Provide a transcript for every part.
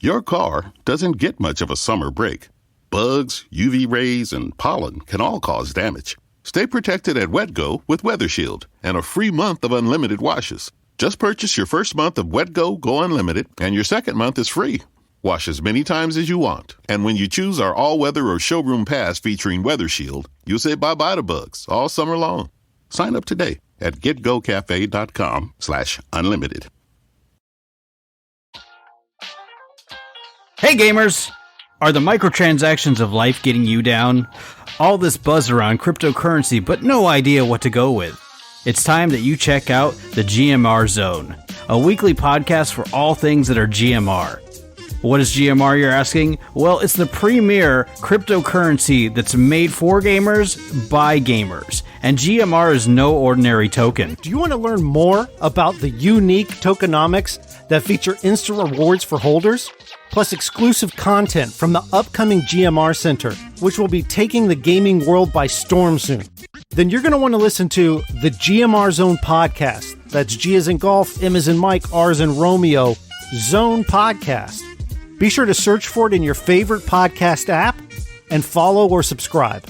Your car doesn't get much of a summer break. Bugs, UV rays, and pollen can all cause damage. Stay protected at WetGo with Weather Shield and a free month of unlimited washes. Just purchase your first month of WetGo Go Unlimited, and your second month is free. Wash as many times as you want. And when you choose our all-weather or showroom pass featuring Weather Shield, you'll say bye-bye to bugs all summer long. Sign up today at getgocafe.com/unlimited. Hey gamers! Are the microtransactions of life getting you down? All this buzz around cryptocurrency, but no idea what to go with. It's time that you check out the GMR Zone, a weekly podcast for all things that are GMR. What is GMR, you're asking? Well, it's the premier cryptocurrency that's made for gamers by gamers. And GMR is no ordinary token. Do you want to learn more about the unique tokenomics that feature instant rewards for holders? Plus exclusive content from the upcoming GMR Center, which will be taking the gaming world by storm soon. Then you're going to want to listen to the GMR Zone podcast. That's G as in golf, M as in Mike, R as in Romeo, Zone podcast. Be sure to search for it in your favorite podcast app and follow or subscribe.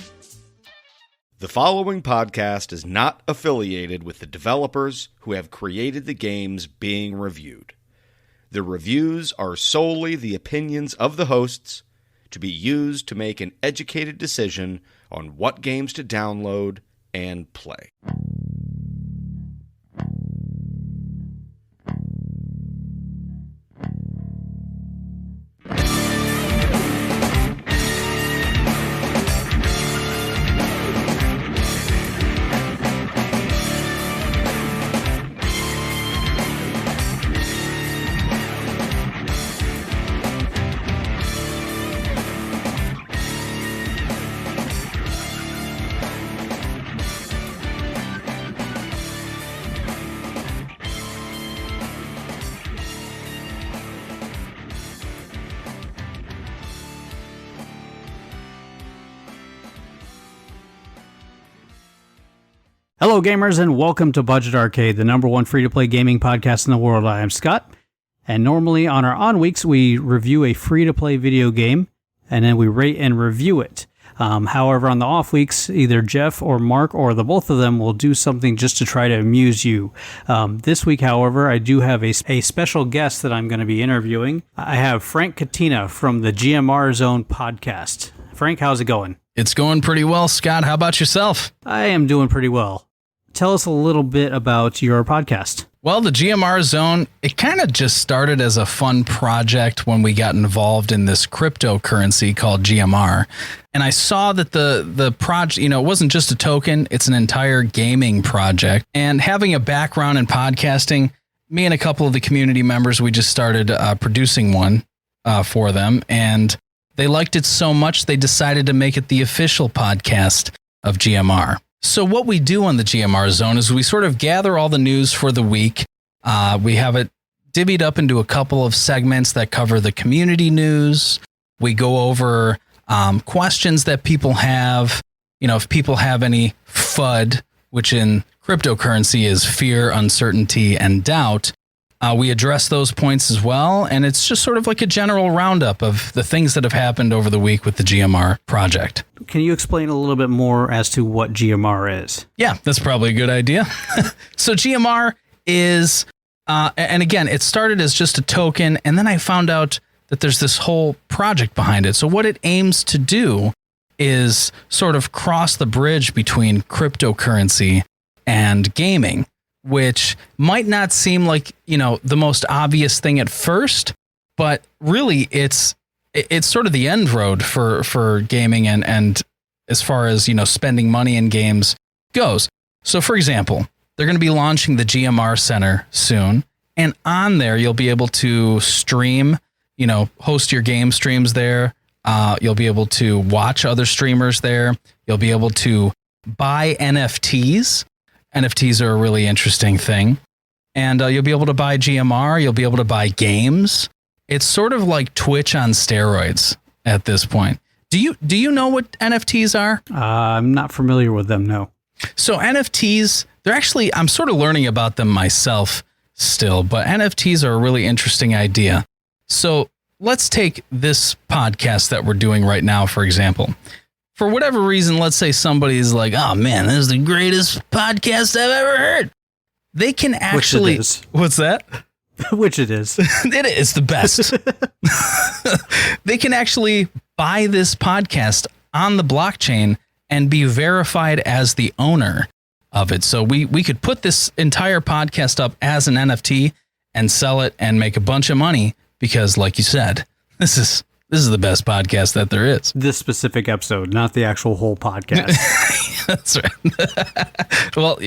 The following podcast is not affiliated with the developers who have created the games being reviewed. The reviews are solely the opinions of the hosts, to be used to make an educated decision on what games to download and play. Hello gamers and welcome to Budget Arcade, the number one free-to-play gaming podcast in the world. I am Scott, and normally on our on weeks we review a free-to-play video game and then we rate and review it. However, on the off weeks, either Jeff or Mark or the both of them will do something just to try to amuse you. This week, however, I do have a special guest that I'm going to be interviewing. I have Frank Katina from the GMR Zone podcast. Frank, how's it going? It's going pretty well, Scott. How about yourself? I am doing pretty well. Tell us a little bit about your podcast. Well, the GMR Zone, it kind of just started as a fun project when we got involved in this cryptocurrency called GMR. And I saw that the project, it wasn't just a token, it's an entire gaming project. And having a background in podcasting, me and a couple of the community members, we just started producing one for them. And they liked it so much, they decided to make it the official podcast of GMR. So what we do on the GMR Zone is we sort of gather all the news for the week. We have it divvied up into a couple of segments that cover the community news. We go over questions that people have. If people have any FUD, which in cryptocurrency is fear, uncertainty, and doubt, we address those points as well. And it's just sort of like a general roundup of the things that have happened over the week with the GMR project. Can you explain a little bit more as to what GMR is? Yeah, that's probably a good idea. So GMR is, and again, it started as just a token, and then I found out that there's this whole project behind it. So what it aims to do is sort of cross the bridge between cryptocurrency and gaming, which might not seem like, the most obvious thing at first, but really it's sort of the end road for gaming and as far as, spending money in games goes. So for example, they're going to be launching the GMR Center soon, and on there you'll be able to stream, host your game streams there. You'll be able to watch other streamers there. You'll be able to buy NFTs. NFTs are a really interesting thing. And you'll be able to buy GMR. You'll be able to buy games. It's sort of like Twitch on steroids at this point. Do you know what NFTs are? I'm not familiar with them, no. So NFTs, they're actually, I'm sort of learning about them myself still, but NFTs are a really interesting idea. So let's take this podcast that we're doing right now, for example. For whatever reason, let's say somebody's like, oh man, this is the greatest podcast I've ever heard. They can actually... Which it is. What's that? Which it is. It is the best. They can actually buy this podcast on the blockchain and be verified as the owner of it. So we could put this entire podcast up as an NFT and sell it and make a bunch of money because, like you said, this is the best podcast that there is. This specific episode, not the actual whole podcast. That's right. Well,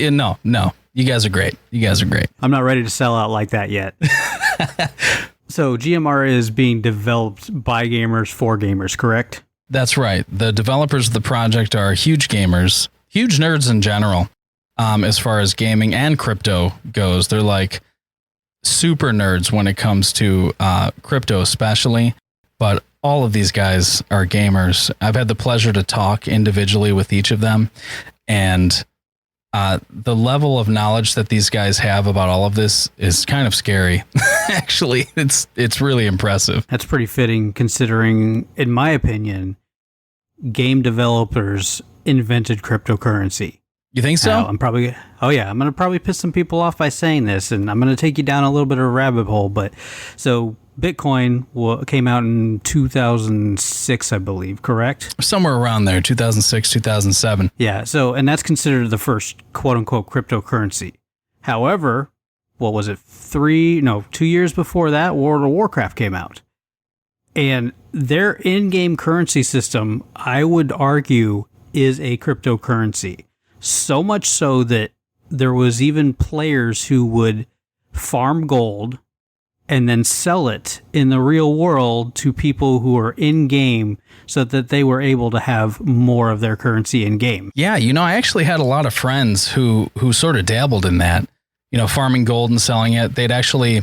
no. You guys are great. I'm not ready to sell out like that yet. So GMR is being developed by gamers for gamers, correct? That's right. The developers of the project are huge gamers, huge nerds in general, as far as gaming and crypto goes. They're like super nerds when it comes to crypto especially, but all of these guys are gamers. I've had the pleasure to talk individually with each of them, and the level of knowledge that these guys have about all of this is kind of scary. Actually, it's really impressive. That's pretty fitting considering, in my opinion, game developers invented cryptocurrency. You think so? Now, I'm going to probably piss some people off by saying this, and I'm going to take you down a little bit of a rabbit hole. But so Bitcoin came out in 2006, I believe, correct? Somewhere around there, 2006, 2007. Yeah. So, and that's considered the first quote unquote cryptocurrency. However, what was it? 2 years before that, World of Warcraft came out. And their in-game currency system, I would argue, is a cryptocurrency. So much so that there was even players who would farm gold and then sell it in the real world to people who are in-game so that they were able to have more of their currency in-game. Yeah, I actually had a lot of friends who sort of dabbled in that, farming gold and selling it. They'd actually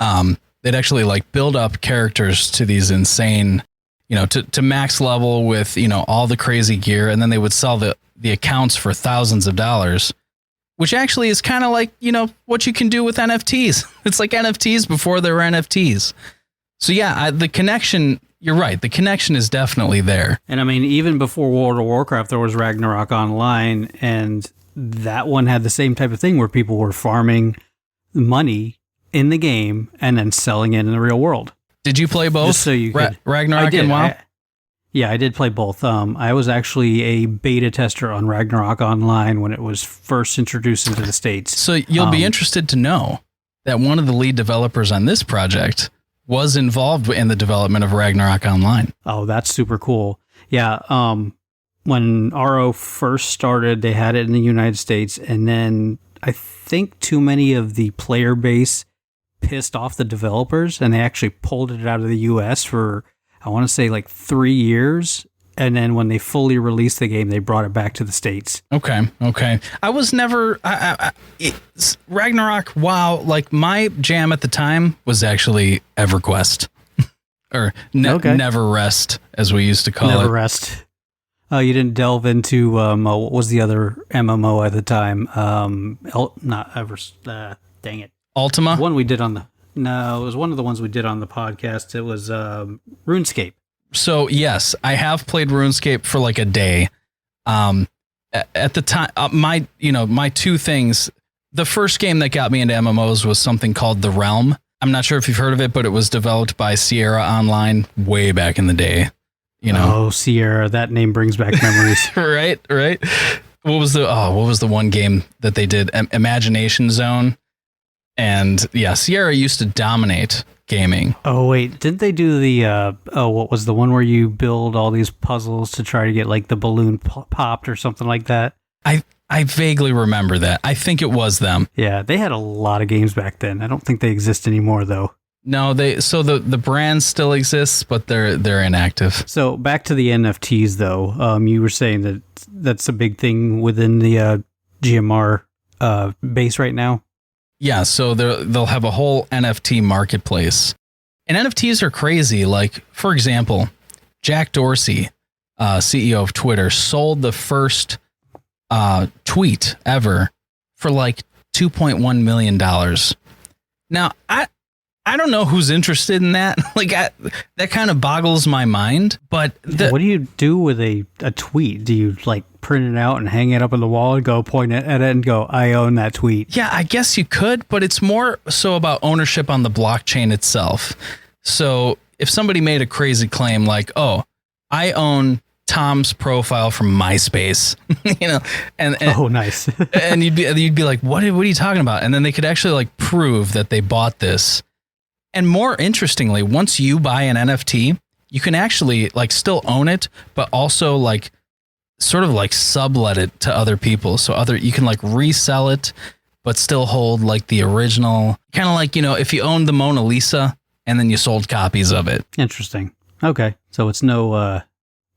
like build up characters to these insane, to max level with, all the crazy gear, and then they would sell the accounts for thousands of dollars, which actually is kind of like, what you can do with NFTs. It's like NFTs before there were NFTs. So yeah, the connection, you're right. The connection is definitely there. And I mean, even before World of Warcraft, there was Ragnarok Online, and that one had the same type of thing where people were farming money in the game and then selling it in the real world. Did you play both? Just so you could, Ragnarok and WoW? Yeah, I did play both. I was actually a beta tester on Ragnarok Online when it was first introduced into the States. So you'll be interested to know that one of the lead developers on this project was involved in the development of Ragnarok Online. Oh, that's super cool. Yeah, when RO first started, they had it in the United States, and then I think too many of the player base pissed off the developers, and they actually pulled it out of the US for, I want to say, like 3 years. And then when they fully released the game, they brought it back to the States. Okay. I was never... Ragnarok, WoW, like my jam at the time was actually EverQuest. Or Never Rest, as we used to call it. Never Rest. You didn't delve into, what was the other MMO at the time? Dang it. Ultima? One we did on the... No, it was one of the ones we did on the podcast. It was RuneScape. So, yes, I have played RuneScape for like a day. At the time, my two things, the first game that got me into MMOs was something called The Realm. I'm not sure if you've heard of it, but it was developed by Sierra Online way back in the day. Oh, Sierra, that name brings back memories. Right. What was the one game that they did? Imagination Zone. And yeah, Sierra used to dominate gaming. Oh, wait, didn't they do the, what was the one where you build all these puzzles to try to get like the balloon popped or something like that? I vaguely remember that. I think it was them. Yeah, they had a lot of games back then. I don't think they exist anymore though. No, the brand still exists, but they're inactive. So back to the NFTs though. You were saying that that's a big thing within the GMR base right now. Yeah, so they'll have a whole NFT marketplace. And NFTs are crazy. Like, for example, Jack Dorsey, CEO of Twitter, sold the first tweet ever for like $2.1 million. Now, I I don't know who's interested in that. Like, that kind of boggles my mind. But what do you do with a tweet? Do you like print it out and hang it up on the wall and go point it at it and go, I own that tweet? Yeah, I guess you could, but it's more so about ownership on the blockchain itself. So if somebody made a crazy claim like, oh, I own Tom's profile from MySpace, and oh, nice. and you'd be like, what are you talking about? And then they could actually like prove that they bought this. And more interestingly, once you buy an NFT, you can actually like still own it, but also like sort of like sublet it to other people. So you can like resell it, but still hold like the original, kind of like, if you owned the Mona Lisa and then you sold copies of it. Interesting. Okay. So it's no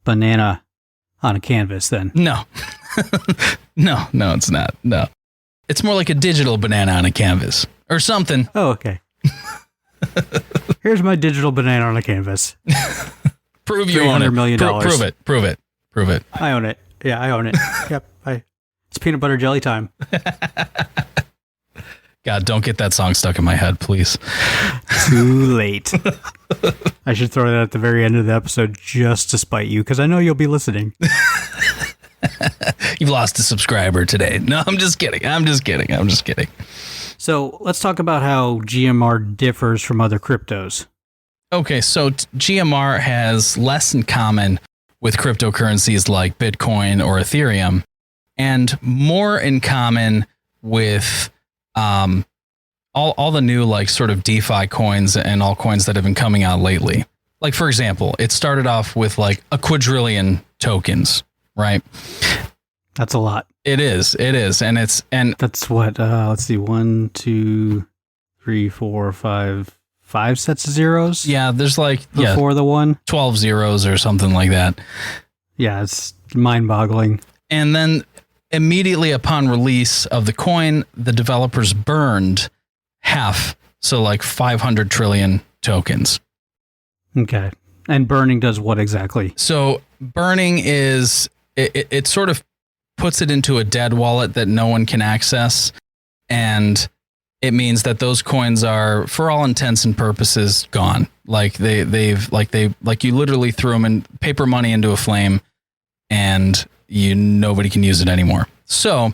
banana on a canvas then? No. No, it's not. No. It's more like a digital banana on a canvas or something. Oh, okay. Here's my digital banana on a canvas. Prove you own it. $300 million. Prove it. I own it. Yeah, I own it. Yep. It's peanut butter jelly time. God, don't get that song stuck in my head, please. Too late. I should throw that at the very end of the episode just to spite you, because I know you'll be listening. You've lost a subscriber today. No, I'm just kidding. So let's talk about how GMR differs from other cryptos. Okay, so GMR has less in common with cryptocurrencies like Bitcoin or Ethereum, and more in common with all the new like sort of DeFi coins and all coins that have been coming out lately. Like, for example, it started off with like a quadrillion tokens, right? That's a lot. It is. And that's what, let's see, 1, 2, 3, 4, 5 sets of zeros. Yeah. There's like, before the one 12 zeros or something like that. Yeah. It's mind boggling. And then immediately upon release of the coin, the developers burned half. So like 500 trillion tokens. Okay. And burning does what exactly? So burning is, it sort of puts it into a dead wallet that no one can access. And it means that those coins are, for all intents and purposes, gone. Like you literally threw them in paper money into a flame and nobody can use it anymore. So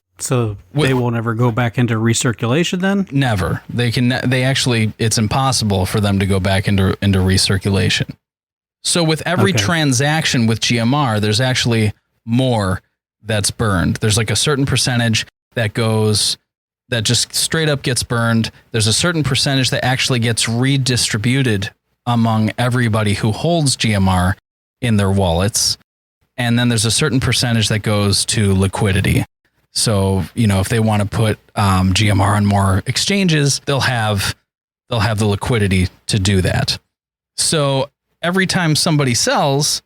they will never go back into recirculation then? Never. It's impossible for them to go back into recirculation. So with every transaction with GMR, there's actually more that's burned. There's like a certain percentage that just straight up gets burned. There's a certain percentage that actually gets redistributed among everybody who holds GMR in their wallets. And then there's a certain percentage that goes to liquidity. So, if they want to put GMR on more exchanges, they'll have the liquidity to do that. So every time somebody sells,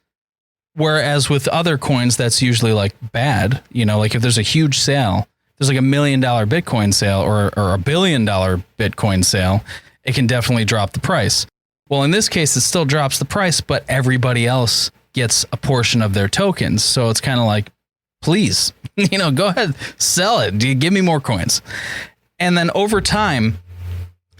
whereas with other coins, that's usually like bad, like if there's a huge sale, there's like $1 million Bitcoin sale or $1 billion Bitcoin sale, it can definitely drop the price. Well, in this case, it still drops the price, but everybody else gets a portion of their tokens. So it's kind of like, please, go ahead, sell it. Do you give me more coins? And then over time,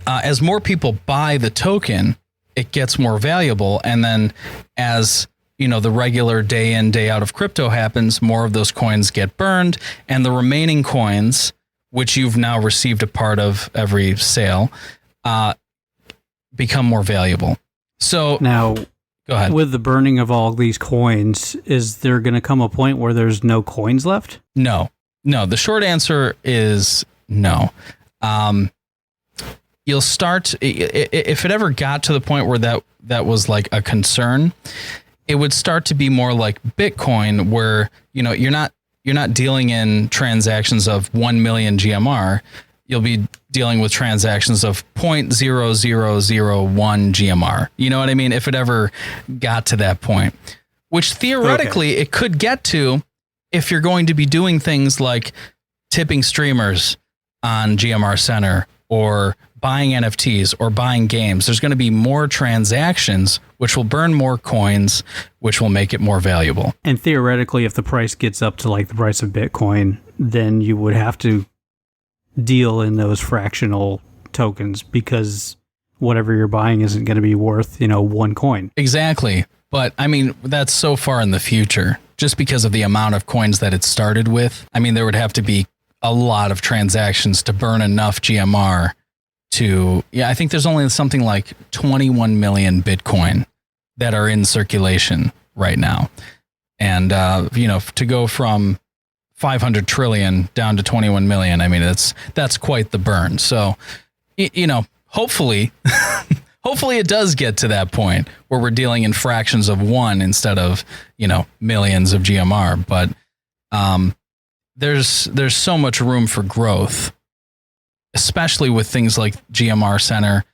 as more people buy the token, it gets more valuable. And then as the regular day in, day out of crypto happens, more of those coins get burned, and the remaining coins, which you've now received a part of every sale, become more valuable. So now, go ahead. With the burning of all these coins, is there going to come a point where there's no coins left? No. The short answer is no. You'll start, if it ever got to the point where that was like a concern, it would start to be more like Bitcoin, where you're not dealing in transactions of 1 million GMR. You'll be dealing with transactions of 0.0001 GMR. You know what I mean? If it ever got to that point, which theoretically it could get to if you're going to be doing things like tipping streamers on GMR Center or buying NFTs or buying games. There's going to be more transactions, which will burn more coins, which will make it more valuable. And theoretically, if the price gets up to like the price of Bitcoin, then you would have to deal in those fractional tokens, because whatever you're buying isn't going to be worth, 1 coin. Exactly. But I mean, that's so far in the future just because of the amount of coins that it started with. I mean, there would have to be a lot of transactions to burn enough GMR to, I think there's only something like 21 million Bitcoin that are in circulation right now. And, to go from 500 trillion down to 21 million, I mean, that's quite the burn. So, hopefully, hopefully it does get to that point where we're dealing in fractions of one instead of, millions of GMR. But there's so much room for growth, especially with things like GMR Center,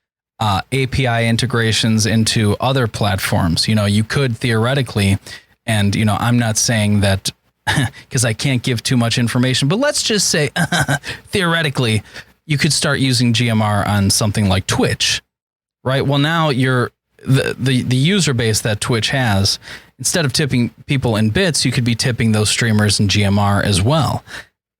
API integrations into other platforms. You could theoretically, and, I'm not saying that because I can't give too much information, but let's just say theoretically, you could start using GMR on something like Twitch, right? Well, now the user base that Twitch has, instead of tipping people in bits, you could be tipping those streamers in GMR as well.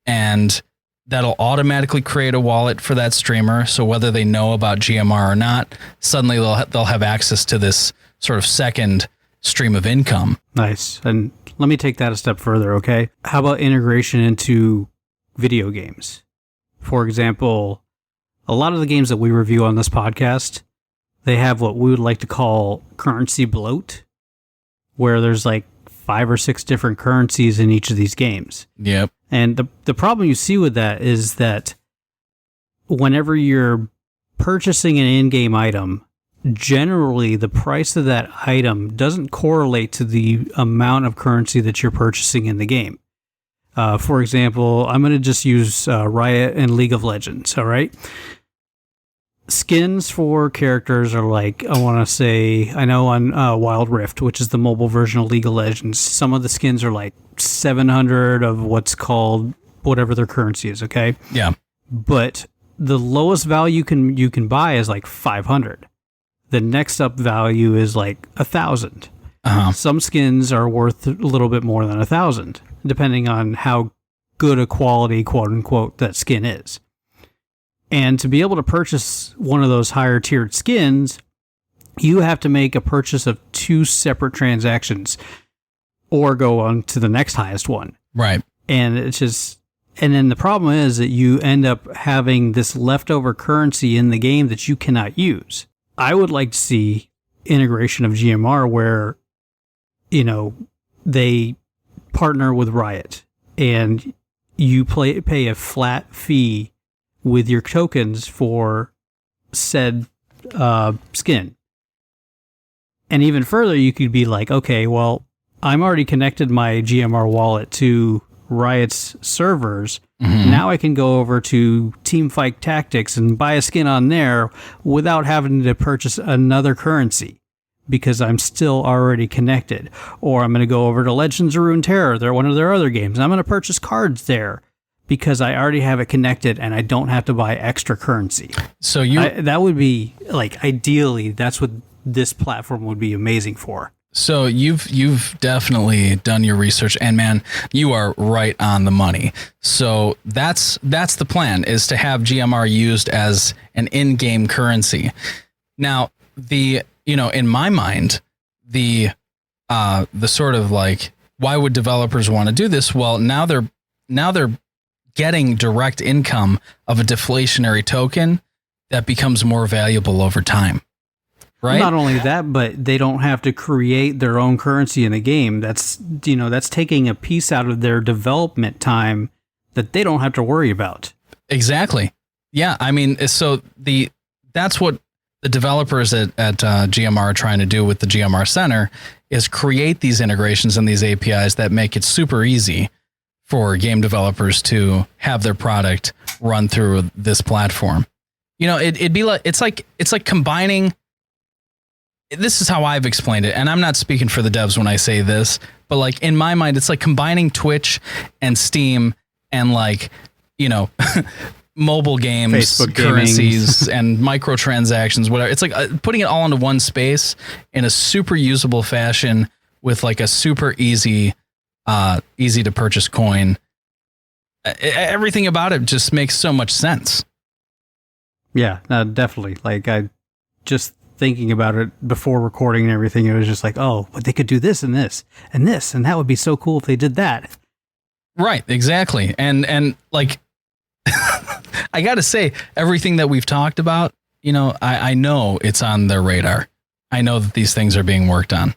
And that'll automatically create a wallet for that streamer. So whether they know about GMR or not, suddenly they'll have access to this sort of second stream of income. Nice. And let me take that a step further, okay? How about integration into video games? For example, a lot of the games that we review on this podcast, they have what we would like to call currency bloat, where there's like 5 or 6 different currencies in each of these games. Yep. And the problem you see with that is that whenever you're purchasing an in-game item, generally the price of that item doesn't correlate to the amount of currency that you're purchasing in the game. For example, I'm going to just use Riot and League of Legends, all right? Skins for characters are like, I want to say, I know on Wild Rift, which is the mobile version of League of Legends, some of the skins are like 700 of what's called whatever their currency is, okay? Yeah. But the lowest value you can buy is like 500. The next up value is like 1,000. Uh-huh. Some skins are worth a little bit more than 1,000, depending on how good a quality, quote unquote, that skin is. And to be able to purchase one of those higher tiered skins, you have to make a purchase of 2 separate transactions or go on to the next highest one. Right. And it's just, and then the problem is that you end up having this leftover currency in the game that you cannot use. I would like to see integration of GMR where, they partner with Riot and you pay a flat fee with your tokens for said skin. And even further, you could be like, okay, well, I'm already connected my GMR wallet to Riot's servers. Mm-hmm. Now I can go over to Teamfight Tactics and buy a skin on there without having to purchase another currency because I'm still already connected. Or I'm going to go over to Legends of Runeterra. They're one of their other games. And I'm going to purchase cards there because I already have it connected and I don't have to buy extra currency. So that would be like, ideally, that's what this platform would be amazing for. So you've definitely done your research, and man, you are right on the money. So that's the plan, is to have GMR used as an in-game currency. Now, in my mind, the sort of like, why would developers want to do this? Well, now they're getting direct income of a deflationary token that becomes more valuable over time. Right? Not only that, but they don't have to create their own currency in a game. That's taking a piece out of their development time that they don't have to worry about. Exactly. Yeah. I mean, so that's what the developers at GMR are trying to do with the GMR Center, is create these integrations and these APIs that make it super easy for game developers to have their product run through this platform. It'd be like, it's like combining. This is how I've explained it, and I'm not speaking for the devs when I say this, but like in my mind, it's like combining Twitch and Steam and mobile games, Facebook currencies, and microtransactions, whatever. It's like putting it all into one space in a super usable fashion with like a super easy to purchase coin. Everything about it just makes so much sense. Yeah, definitely. Like just thinking about it before recording and everything, it was just like, oh, but they could do this and this and this, and that would be so cool if they did that. Right, exactly. And like, I got to say, everything that we've talked about, you know, I know it's on their radar. I know that these things are being worked on.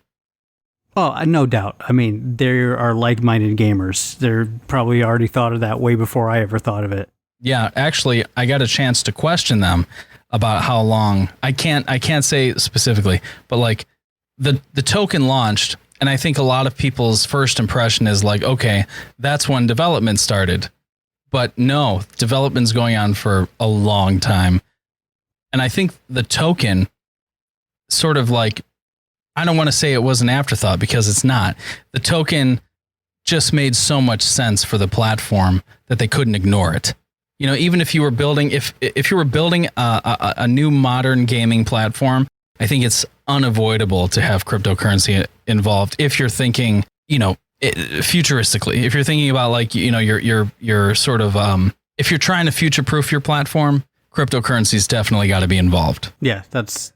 Oh, no doubt. I mean, there are like-minded gamers. They're probably already thought of that way before I ever thought of it. Yeah, actually, I got a chance to question them about how long. I can't say specifically, but like the token launched, and I think a lot of people's first impression is like, okay, that's when development started. But no, development's going on for a long time. And I think the token sort of like, I don't want to say it was an afterthought because it's not. The token just made so much sense for the platform that they couldn't ignore it. You know, even if you were building, if you were building a new modern gaming platform, I think it's unavoidable to have cryptocurrency involved. If you're thinking, you know, futuristically, if you're thinking about like, you know, your sort of, if you're trying to future-proof your platform, cryptocurrency's definitely got to be involved. Yeah, that's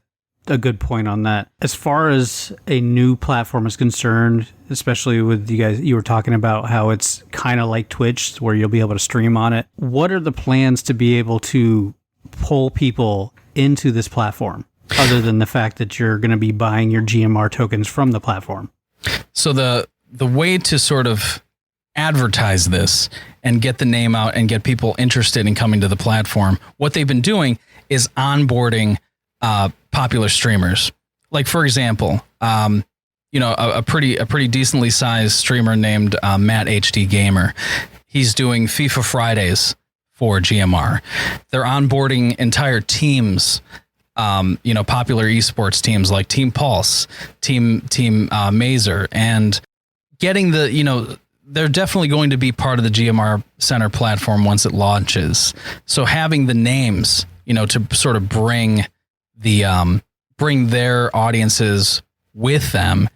a good point on that. As far as a new platform is concerned, especially with you guys, you were talking about how it's kind of like Twitch where you'll be able to stream on it. What are the plans to be able to pull people into this platform other than the fact that you're going to be buying your GMR tokens from the platform? So the way to sort of advertise this and get the name out and get people interested in coming to the platform, what they've been doing is onboarding popular streamers. Like, for example, you know, a pretty decently sized streamer named Matt HD Gamer. He's doing FIFA Fridays for GMR. They're onboarding entire teams, you know, popular esports teams like Team Pulse, Team Mazer, and getting the, you know, they're definitely going to be part of the GMR Center platform once it launches. So having the names, you know, to sort of bring their audiences with them,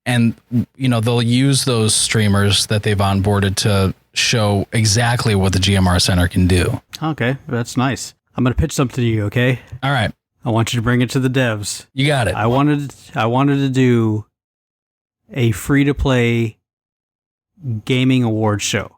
and you know, they'll use those streamers that they've onboarded to show exactly what the GMR Center can do. Okay, that's nice. I'm going to pitch something to you, okay? All right. I want you to bring it to the devs. You got it. I wanted to do a free-to-play gaming awards show,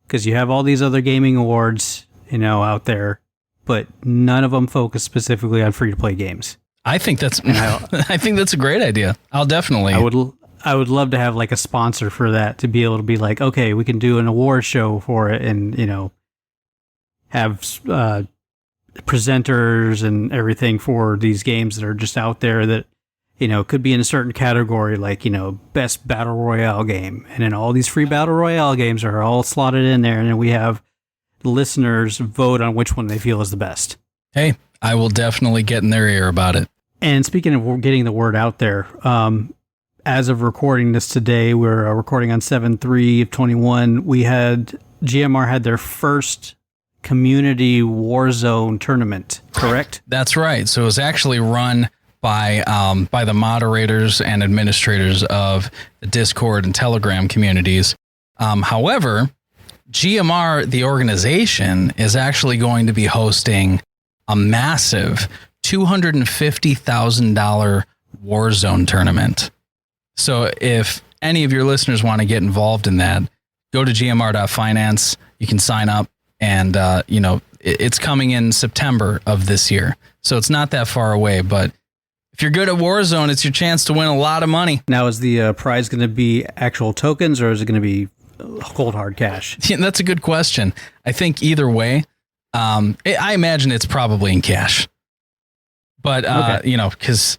because you have all these other gaming awards, you know, out there, but none of them focus specifically on free-to-play games. I think that's I think that's a great idea. I'll definitely. I would love to have like a sponsor for that, to be able to be like, okay, we can do an award show for it, and you know, have presenters and everything for these games that are just out there that, you know, could be in a certain category, like, you know, best battle royale game, and then all these free battle royale games are all slotted in there, and then we have listeners vote on which one they feel is the best. Hey, I will definitely get in their ear about it. And speaking of getting the word out there, as of recording this today, we're recording on 7/3/21. GMR had their first community Warzone tournament, correct? That's right. So it was actually run by the moderators and administrators of the Discord and Telegram communities. However, GMR, the organization, is actually going to be hosting a massive $250,000 Warzone tournament. So if any of your listeners want to get involved in that, go to gmr.finance. You can sign up, and you know, it's coming in September of this year. So it's not that far away, but if you're good at Warzone, it's your chance to win a lot of money. Now, is the prize going to be actual tokens, or is it going to be cold hard cash? Yeah, that's a good question. I think either way, I imagine it's probably in cash. But okay. You know, because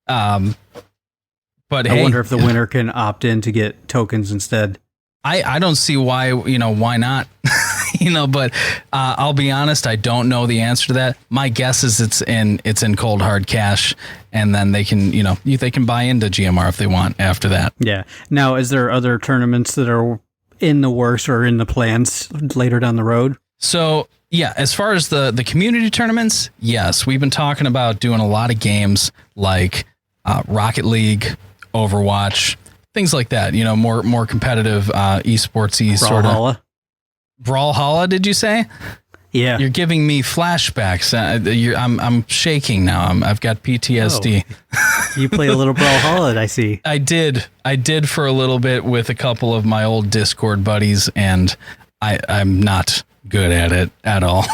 but I wonder if the winner can opt in to get tokens instead. I don't see why, you know, why not? You know, but I'll be honest, I don't know the answer to that. My guess is it's in cold hard cash, and then they can, you know, they can buy into GMR if they want after that. Yeah. Now, is there other tournaments that are in the works or in the plans later down the road? So yeah, as far as the community tournaments, yes, we've been talking about doing a lot of games like Rocket League, Overwatch, things like that. You know, more competitive esportsy sort of. Brawlhalla. Brawlhalla, did you say? Yeah. You're giving me flashbacks. I'm shaking now. I've got PTSD. Oh. You play a little Brawlhalla, I see. I did for a little bit with a couple of my old Discord buddies, and I'm not good at it at all.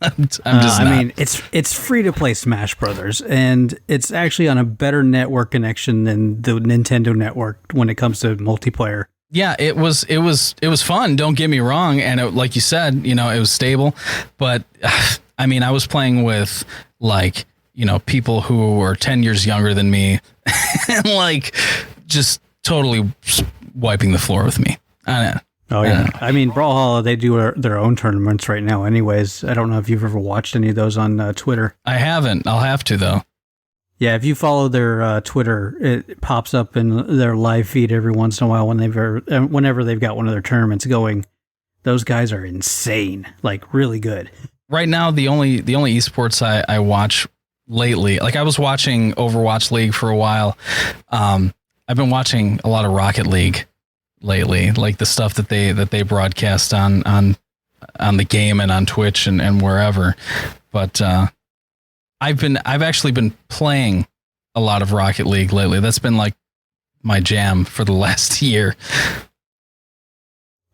I'm just not. I mean, it's free to play Smash Brothers, and it's actually on a better network connection than the Nintendo network when it comes to multiplayer. Yeah, it was fun. Don't get me wrong, and like you said, it was stable. But I mean, I was playing with people who were 10 years younger than me, and just totally wiping the floor with me. I mean, Brawlhalla, they do their own tournaments right now. Anyways, I don't know if you've ever watched any of those on Twitter. I haven't. I'll have to though. Yeah, if you follow their Twitter, it pops up in their live feed every once in a while whenever they've got one of their tournaments going. Those guys are insane, really good. Right now, the only esports I watch lately, I was watching Overwatch League for a while. I've been watching a lot of Rocket League lately, the stuff that they broadcast on the game and on Twitch and wherever. But I've actually been playing a lot of Rocket League lately. That's been my jam for the last year.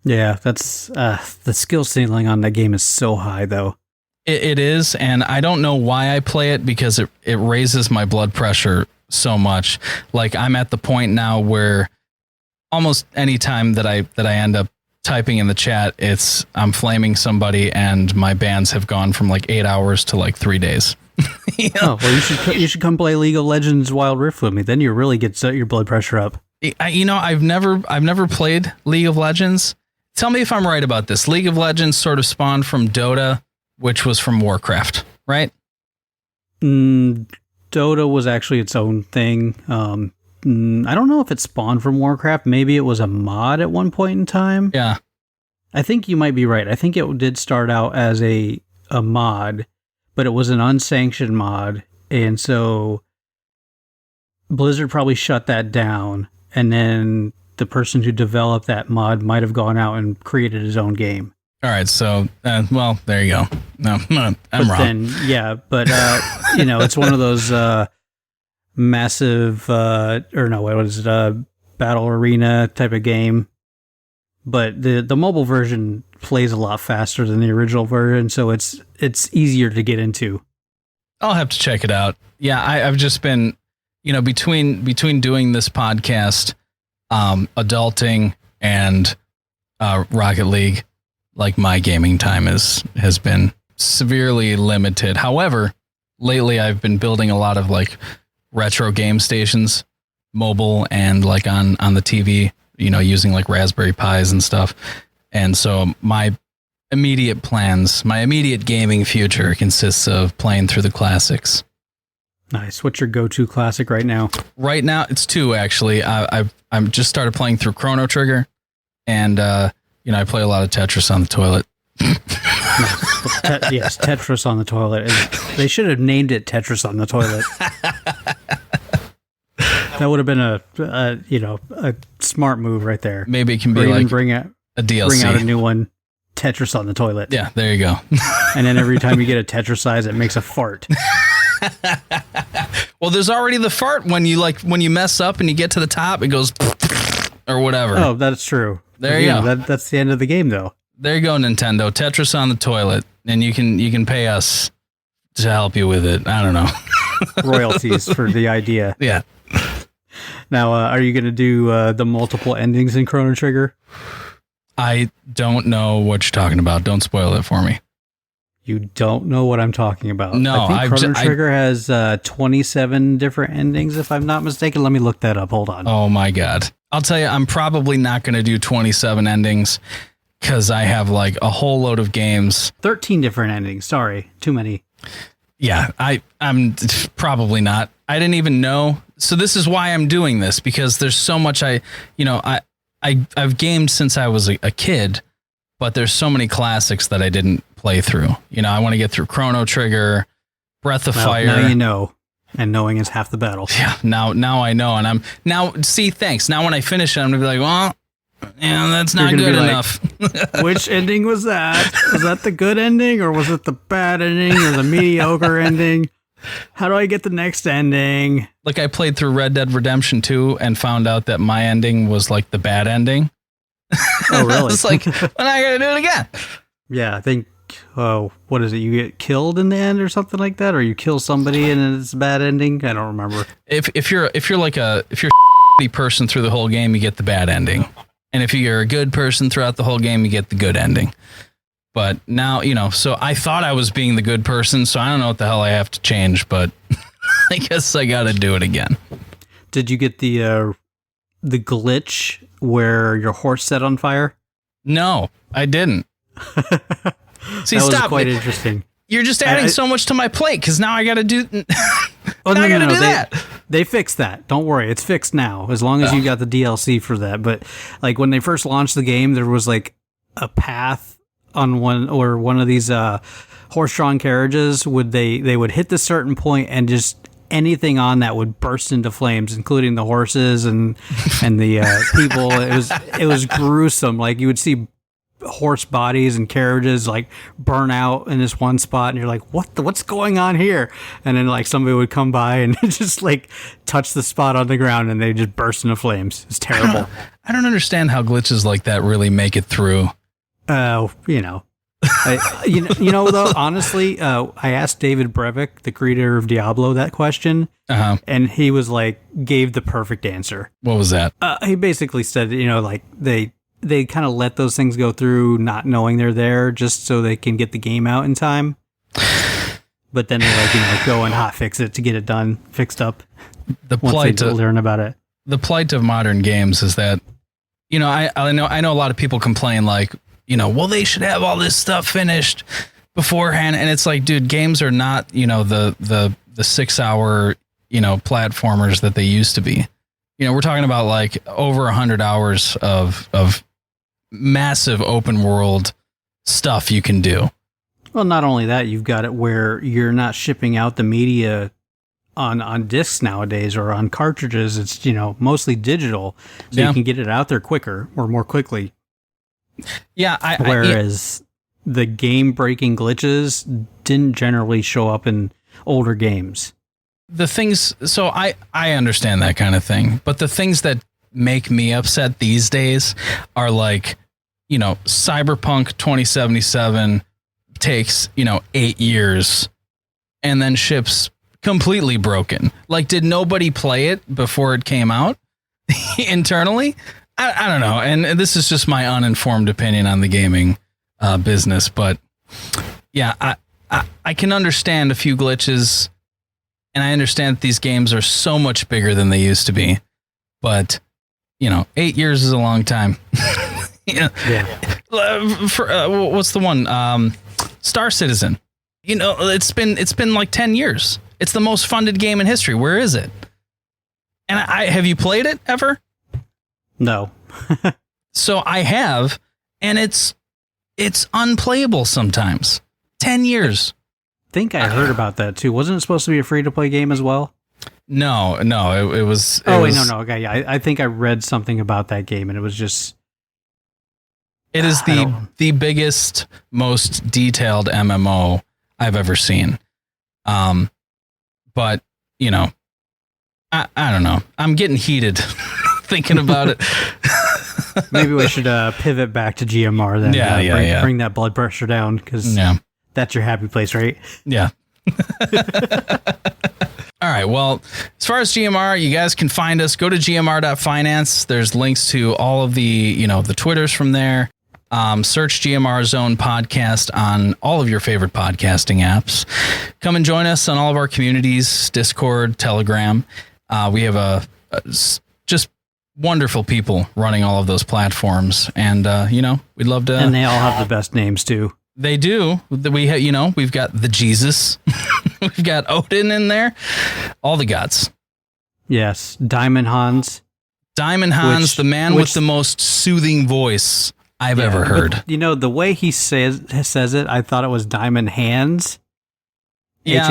Yeah, that's the skill ceiling on that game is so high though. It is, and I don't know why I play it because it raises my blood pressure so much. I'm at the point now where almost any time that I end up typing in the chat, I'm flaming somebody, and my bans have gone from 8 hours to 3 days. Oh, well, you should come play League of Legends Wild Rift with me. Then you really get your blood pressure up. I've never played League of Legends. Tell me if I'm right about this. League of Legends sort of spawned from Dota, which was from Warcraft, right? Dota was actually its own thing. I don't know if it spawned from Warcraft. Maybe it was a mod at one point in time. Yeah. I think you might be right. I think it did start out as a mod, but it was an unsanctioned mod. And so Blizzard probably shut that down. And then the person who developed that mod might have gone out and created his own game. All right. So, well, there you go. No, I'm wrong. Then, it's one of those massive, battle arena type of game. But the mobile version plays a lot faster than the original version, so it's easier to get into. I'll have to check it out. Yeah, I've just been, between doing this podcast, adulting, and Rocket League, my gaming time has been severely limited. However, lately I've been building a lot of retro game stations, mobile and on the TV, using Raspberry Pis and stuff. And so my immediate gaming future consists of playing through the classics. Nice. What's your go-to classic right now? Right now, it's 2 actually. I've just started playing through Chrono Trigger, and I play a lot of Tetris on the toilet. Yes, Tetris on the toilet. They should have named it Tetris on the toilet. That would have been a smart move right there. Maybe it can be bring out a DLC. Bring out a new one, Tetris on the toilet. Yeah, there you go. And then every time you get a Tetris size, it makes a fart. Well, there's already the fart when you mess up and you get to the top, it goes or whatever. Oh, that's true. There you go. That's the end of the game, though. There you go, Nintendo. Tetris on the toilet, and you can pay us to help you with it. I don't know. Royalties for the idea. Yeah. Now, are you going to do the multiple endings in Chrono Trigger? I don't know what you're talking about. Don't spoil it for me. You don't know what I'm talking about. No, I think Chrono Trigger has 27 different endings, if I'm not mistaken. Let me look that up. Hold on. Oh my God. I'll tell you, I'm probably not going to do 27 endings because I have a whole load of games. 13 different endings. Sorry. Too many. Yeah, I'm probably not. I didn't even know. So this is why I'm doing this, because there's so much I've gamed since I was a kid, but there's so many classics that I didn't play through. I want to get through Chrono Trigger, Breath of Fire. Now you know, and knowing is half the battle. Yeah, now I know, and thanks. Now when I finish it, I'm gonna be like, well, Yeah, that's not You're good gonna be enough. Which ending was that? Was that the good ending, or was it the bad ending, or the mediocre ending? How do I get the next ending? Like, I played through Red Dead Redemption 2 and found out that my ending was like the bad ending. Oh, really? It's like, when I gotta do it again. Yeah, I think. Oh, what is it? You get killed in the end, or something like that, or you kill somebody and it's a bad ending. I don't remember. If you're a person through the whole game, you get the bad ending, and if you're a good person throughout the whole game, you get the good ending. But now, so I thought I was being the good person, so I don't know what the hell I have to change, but I guess I got to do it again. Did you get the glitch where your horse set on fire? No, I didn't. See, that was stop. quite interesting. You're just adding so much to my plate because now I got to do. Oh, I got to do that. They fixed that. Don't worry, it's fixed now. As long as you got the DLC for that. But like when they first launched the game, there was like a path on one of these horse-drawn carriages. They would hit this certain point and just anything on that would burst into flames, including the horses and the people. It was gruesome. Like you would see horse bodies and carriages like burn out in this one spot, and you're like, what's going on here? And then like somebody would come by and just like touch the spot on the ground and they just burst into flames. It's terrible. I don't understand how glitches like that really make it through. Though, honestly, I asked David Brevik, the creator of Diablo, that question, and he was like, gave the perfect answer. What was that? He basically said, like they kind of let those things go through, not knowing they're there, just so they can get the game out in time. But then they go and hot fix it to get it done, fixed up. The plight to learn about it. The plight of modern games is that, I know a lot of people complain like, well, they should have all this stuff finished beforehand. And it's like, dude, games are not, the 6 hour, platformers that they used to be. We're talking about like over 100 hours of massive open world stuff you can do. Well, not only that, you've got it where you're not shipping out the media on discs nowadays or on cartridges. It's, mostly digital. So you can get it out there quicker or more quickly. Yeah. Whereas the game-breaking glitches didn't generally show up in older games. The things, so I understand that kind of thing, but the things that make me upset these days are like, Cyberpunk 2077 takes, 8 years and then ships completely broken. Like, did nobody play it before it came out internally? I don't know. And this is just my uninformed opinion on the gaming business. But yeah, I can understand a few glitches, and I understand that these games are so much bigger than they used to be. But, 8 years is a long time. Yeah. What's the one? Star Citizen. It's been like 10 years. It's the most funded game in history. Where is it? And have you played it ever? No. So I have, and it's unplayable sometimes. 10 years. I think I heard about that too. Wasn't it supposed to be a free-to-play game as well? No, it was. No. Okay, yeah, I think I read something about that game, and it was just. It is the biggest, most detailed MMO I've ever seen. But I don't know. I'm getting heated thinking about it. Maybe we should pivot back to GMR then. Yeah. Bring that blood pressure down because that's your happy place, right? Yeah. All right. Well, as far as GMR, you guys can find us. Go to gmr.finance. There's links to all of the, the Twitters from there. Search GMR Zone Podcast on all of your favorite podcasting apps. Come and join us on all of our communities, Discord, Telegram. We have just wonderful people running all of those platforms, and we'd love to. And they all have the best names too. They do. We've got the Jesus, we've got Odin in there, all the gods. Yes, Diamond Hans, the man with the most soothing voice I've ever heard. But, the way he says it, I thought it was Diamond Hands, Hands,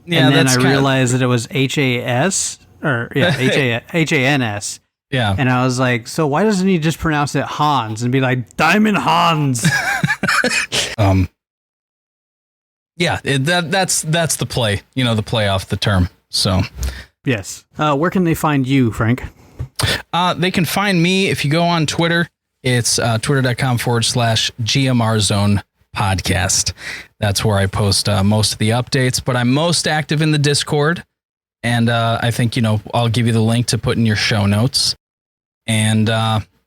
and then I realized that it was HAS. Or Hans, Yeah. And I was like, so why doesn't he just pronounce it Hans and be like, Diamond Hans? Yeah, that's the play, the play off the term. So, yes. Where can they find you, Frank? they can find me if you go on Twitter. It's twitter.com/GMR Zone Podcast. That's where I post most of the updates, but I'm most active in the Discord. And I think, I'll give you the link to put in your show notes. And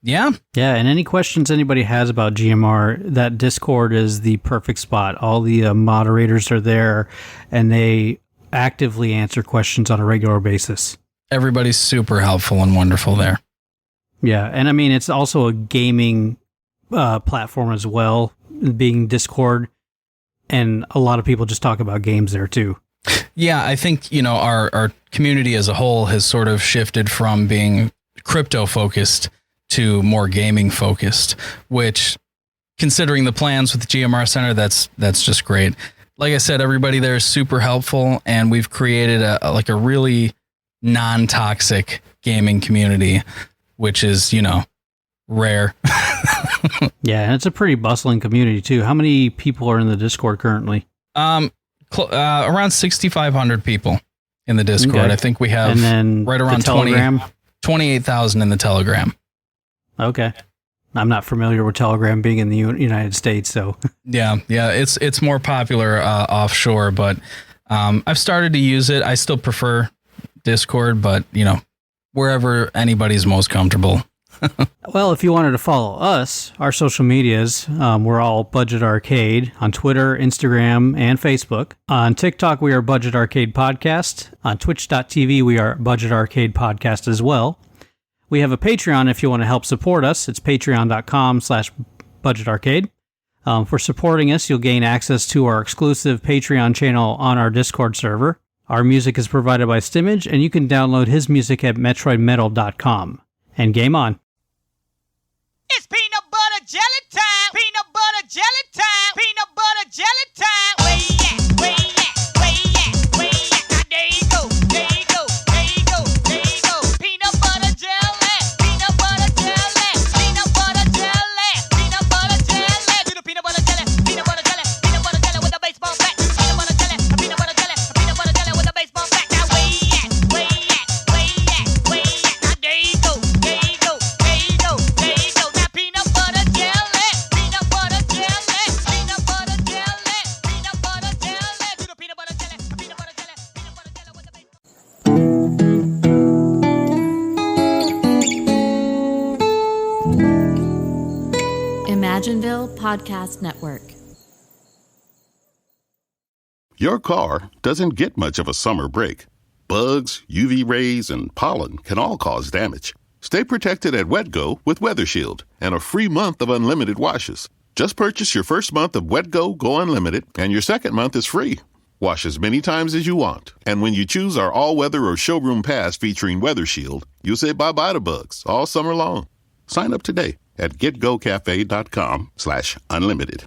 yeah. Yeah, and any questions anybody has about GMR, that Discord is the perfect spot. All the moderators are there, and they actively answer questions on a regular basis. Everybody's super helpful and wonderful there. Yeah, and I mean, it's also a gaming platform as well, being Discord, and a lot of people just talk about games there too. Yeah, I think, our community as a whole has sort of shifted from being crypto-focused to more gaming-focused, which, considering the plans with the GMR Center, that's just great. Like I said, everybody there is super helpful, and we've created a really non-toxic gaming community, which is, rare. Yeah, and it's a pretty bustling community too. How many people are in the Discord currently? Around 6,500 people in the Discord. Okay. I think we have and then right around the Telegram? 28,000 in the Telegram. Okay. I'm not familiar with Telegram being in the United States, so. Yeah, it's more popular offshore, but I've started to use it. I still prefer Discord, but, wherever anybody's most comfortable. Well, if you wanted to follow us, our social medias, we're all Budget Arcade on Twitter, Instagram, and Facebook. On TikTok, we are Budget Arcade Podcast. On Twitch.tv, we are Budget Arcade Podcast as well. We have a Patreon if you want to help support us. It's patreon.com/Budget Arcade. For supporting us, you'll gain access to our exclusive Patreon channel on our Discord server. Our music is provided by Stimage, and you can download his music at metroidmetal.com. And game on. It's peanut butter jelly time. Peanut butter jelly time. Peanut butter jelly time. Where you at? Where you at? Where you at? Where you at? Now there you go. There you go. There you go. There you go. Peanut butter jelly. Peanut butter jelly. Peanut butter jelly. Peanut butter jelly. Do the peanut butter jelly. Peanut butter jelly. Peanut butter jelly with a baseball bat. Peanut butter jelly. Peanut butter jelly. Peanut butter jelly with a baseball bat. Now where you at? Where you at? Where you at? Where you at? Now there you go. There you go. There you go. There you go. Now peanut butter jelly. Peanut butter jelly. Peanut butter jelly. Peanut butter jelly. Do the peanut butter jelly. Peanut butter jelly. Peanut butter jelly with a baseball. Imagineville Podcast Network. Your car doesn't get much of a summer break. Bugs, UV rays, and pollen can all cause damage. Stay protected at WetGo with Weather Shield and a free month of unlimited washes. Just purchase your first month of WetGo Go Unlimited, and your second month is free. Wash as many times as you want. And when you choose our all-weather or showroom pass featuring Weather Shield, you'll say bye-bye to bugs all summer long. Sign up today at getgocafe.com/unlimited.